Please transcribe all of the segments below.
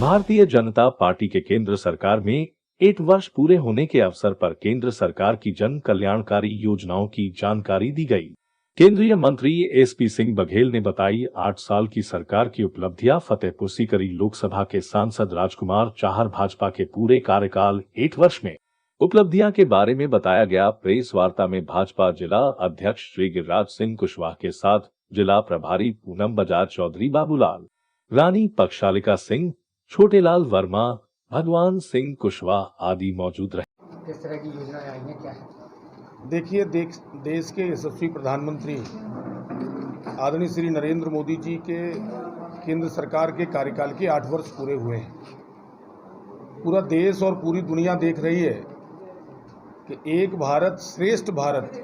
Bharatiya Janata party के केंद्र सरकार में 8 वर्ष पूरे होने के अवसर पर केंद्र सरकार की जन कल्याणकारी योजनाओं की जानकारी दी गई। केंद्रीय मंत्री एसपी सिंह बघेल ने बताई 8 साल की सरकार की उपलब्धियां। फतेहपुर सीकरी लोकसभा के सांसद राजकुमार चाहर भाजपा के पूरे कार्यकाल 8 वर्ष में उपलब्धियां के बारे में बताया गया। प्रेस वार्ता में भाजपा जिला अध्यक्ष श्री गिरिराज सिंह कुशवाहा के साथ जिला प्रभारी पूनम बजाज चौधरी, बाबूलाल रानी, पक्षालिका सिंह, छोटेलाल वर्मा, भगवान सिंह कुशवाहा आदि मौजूद रहे। किस तरह की योजनाएं आई हैं, क्या है? देखिए, देश के यशस्वी प्रधानमंत्री आदरणीय श्री नरेंद्र मोदी जी के केंद्र सरकार के कार्यकाल के 8 वर्ष पूरे हुए हैं। पूरा देश और पूरी दुनिया देख रही है कि एक भारत श्रेष्ठ भारत,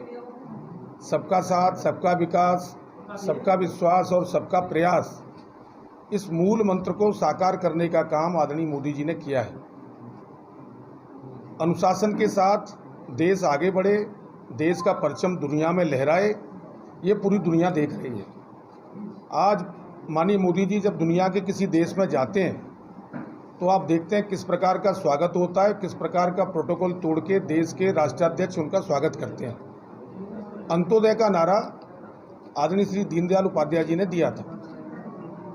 सबका साथ, सबका विकास, सबका विश्वास और सबका प्रयास, इस मूल मंत्र को साकार करने का काम आदरणीय मोदी जी ने किया है। अनुशासन के साथ देश आगे बढ़े, देश का परचम दुनिया में लहराए, ये पूरी दुनिया देख रही है। आज माननीय मोदी जी जब दुनिया के किसी देश में जाते हैं तो आप देखते हैं किस प्रकार का स्वागत होता है, किस प्रकार का प्रोटोकॉल तोड़ के देश के राष्ट्राध्यक्ष उनका स्वागत करते हैं। अंत्योदय का नारा आदरणीय श्री दीनदयाल उपाध्याय जी ने दिया था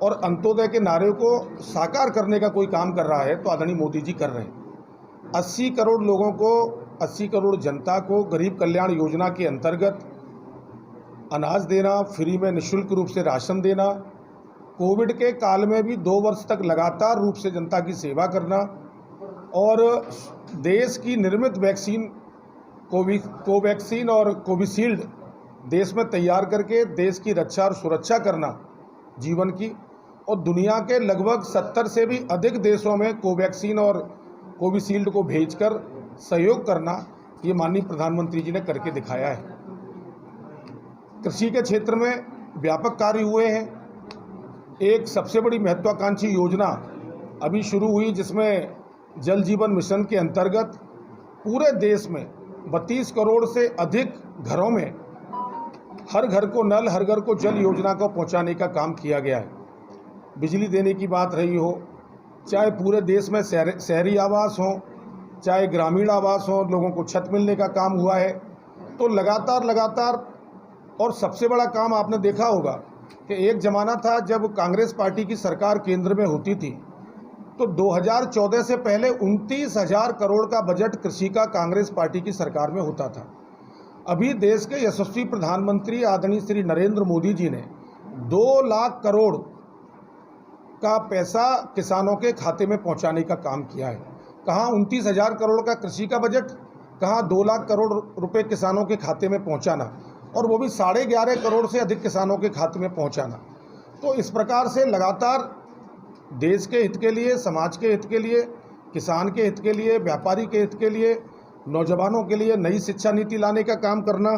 और अंत्योदय के नारे को साकार करने का कोई काम कर रहा है तो आदरणीय मोदी जी कर रहे हैं। 80 करोड़ लोगों को, 80 करोड़ जनता को गरीब कल्याण योजना के अंतर्गत अनाज देना, फ्री में निःशुल्क रूप से राशन देना, कोविड के काल में भी 2 वर्ष तक लगातार रूप से जनता की सेवा करना और देश की निर्मित वैक्सीन कोवैक्सीन और कोविशील्ड देश में तैयार करके देश की रक्षा और सुरक्षा करना जीवन की, और दुनिया के लगभग 70 से भी अधिक देशों में कोवैक्सीन और कोविशील्ड को भेजकर सहयोग करना, ये माननीय प्रधानमंत्री जी ने करके दिखाया है। कृषि के क्षेत्र में व्यापक कार्य हुए हैं। एक सबसे बड़ी महत्वाकांक्षी योजना अभी शुरू हुई जिसमें जल जीवन मिशन के अंतर्गत पूरे देश में 32 करोड़ से अधिक घरों में हर घर को नल, हर घर को जल योजना को पहुंचाने का काम किया गया है। बिजली देने की बात रही हो, चाहे पूरे देश में शहरी आवास हो, चाहे ग्रामीण आवास हो, लोगों को छत मिलने का काम हुआ है। तो लगातार और सबसे बड़ा काम आपने देखा होगा कि एक ज़माना था जब कांग्रेस पार्टी की सरकार केंद्र में होती थी तो 2014 से पहले 29,000 करोड़ का बजट कृषि का कांग्रेस पार्टी की सरकार में होता था। अभी देश के यशस्वी प्रधानमंत्री आदरणीय श्री नरेंद्र मोदी जी ने 2 लाख करोड़ का पैसा किसानों के खाते में पहुंचाने का काम किया है। कहाँ 29,000 करोड़ का कृषि का बजट, कहाँ 2 लाख करोड़ रुपए किसानों के खाते में पहुंचाना, और वो भी 11.5 करोड़ से अधिक किसानों के खाते में पहुंचाना। तो इस प्रकार से लगातार देश के हित के लिए, समाज के हित के लिए, किसान के हित के लिए, व्यापारी के हित के लिए, नौजवानों के लिए नई शिक्षा नीति लाने का काम करना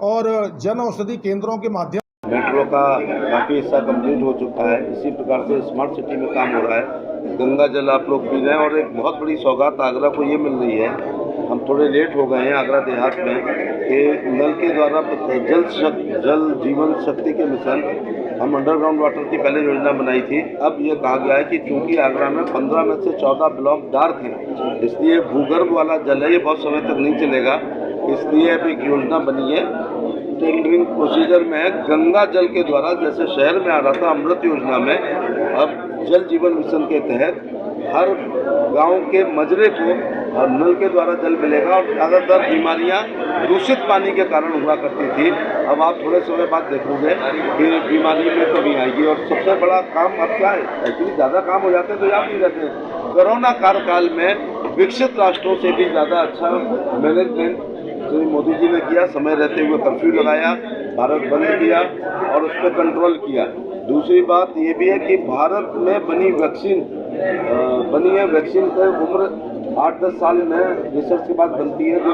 और जन औषधि केंद्रों के माध्यम मेट्रो का काफ़ी हिस्सा कंप्लीट हो चुका है। इसी प्रकार से स्मार्ट सिटी में काम हो रहा है। गंगा जल आप लोग पी रहे हैं और एक बहुत बड़ी सौगात आगरा को ये मिल रही है, हम थोड़े लेट हो गए हैं आगरा देहात में, कि नल के द्वारा जल जीवन शक्ति के मिशन, हम अंडरग्राउंड वाटर की पहले योजना बनाई थी। अब ये कहा गया है कि चूंकि आगरा में 15 में से 14 ब्लॉक डार्क हैं, इसलिए भूगर्भ वाला जल है ये बहुत समय तक नहीं चलेगा, इसलिए अब एक योजना बनी है, टेंडरिंग प्रोसीजर में है। गंगा जल के द्वारा, जैसे शहर में आ रहा था अमृत योजना में, अब जल जीवन मिशन के तहत हर गांव के मजरे को नल के द्वारा जल मिलेगा और ज़्यादातर बीमारियां दूषित पानी के कारण हुआ करती थी। अब आप थोड़े समय बाद देखोगे कि बीमारी में कमी आएगी। और सबसे बड़ा काम अब क्या है, एक्चुअली ज़्यादा काम हो जाते हैं तो याद नहीं रहते। कोरोना कार्यकाल में विकसित राष्ट्रों से भी ज़्यादा अच्छा मैनेजमेंट श्री मोदी जी ने किया। समय रहते हुए कर्फ्यू लगाया, भारत बंद किया और उस पर कंट्रोल किया। दूसरी बात ये भी है कि भारत में बनी है वैक्सीन की उम्र 8-10 साल में रिसर्च के बाद बनती है, जो